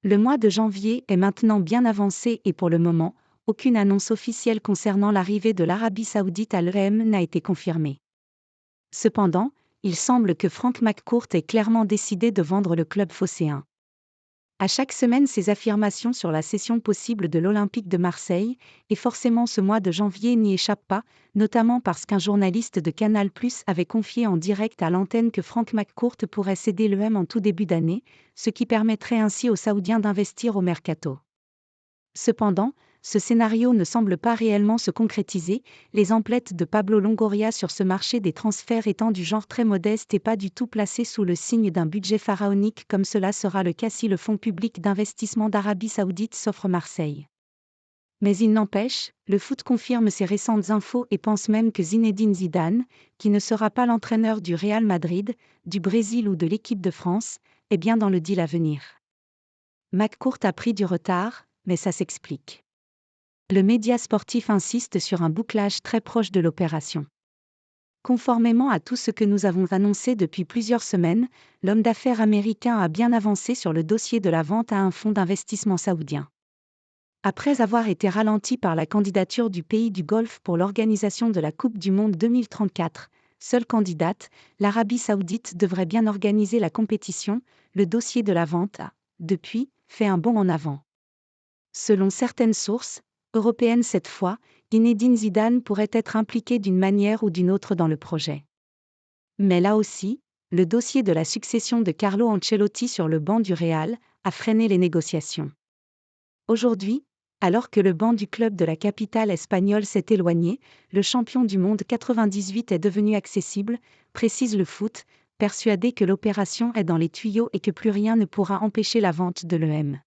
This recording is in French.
Le mois de janvier est maintenant bien avancé et pour le moment, aucune annonce officielle concernant l'arrivée de l'Arabie Saoudite à l'EM n'a été confirmée. Cependant, il semble que Frank McCourt ait clairement décidé de vendre le club phocéen. À chaque semaine ses affirmations sur la cession possible de l'Olympique de Marseille, et forcément ce mois de janvier n'y échappe pas, notamment parce qu'un journaliste de Canal+ avait confié en direct à l'antenne que Frank McCourt pourrait céder l'EM en tout début d'année, ce qui permettrait ainsi aux Saoudiens d'investir au mercato. Cependant, ce scénario ne semble pas réellement se concrétiser, les emplettes de Pablo Longoria sur ce marché des transferts étant du genre très modeste et pas du tout placées sous le signe d'un budget pharaonique comme cela sera le cas si le fonds public d'investissement d'Arabie Saoudite s'offre Marseille. Mais il n'empêche, le foot confirme ces récentes infos et pense même que Zinedine Zidane, qui ne sera pas l'entraîneur du Real Madrid, du Brésil ou de l'équipe de France, est bien dans le deal à venir. McCourt a pris du retard, mais ça s'explique. Le média sportif insiste sur un bouclage très proche de l'opération. Conformément à tout ce que nous avons annoncé depuis plusieurs semaines, l'homme d'affaires américain a bien avancé sur le dossier de la vente à un fonds d'investissement saoudien. Après avoir été ralenti par la candidature du pays du Golfe pour l'organisation de la Coupe du Monde 2034, seule candidate, l'Arabie Saoudite devrait bien organiser la compétition. Le dossier de la vente a, depuis, fait un bond en avant. Selon certaines sources, européennes cette fois, Zinedine Zidane pourrait être impliqué d'une manière ou d'une autre dans le projet. Mais là aussi, le dossier de la succession de Carlo Ancelotti sur le banc du Real a freiné les négociations. Aujourd'hui, alors que le banc du club de la capitale espagnole s'est éloigné, le champion du monde 98 est devenu accessible, précise le foot, persuadé que l'opération est dans les tuyaux et que plus rien ne pourra empêcher la vente de l'EM.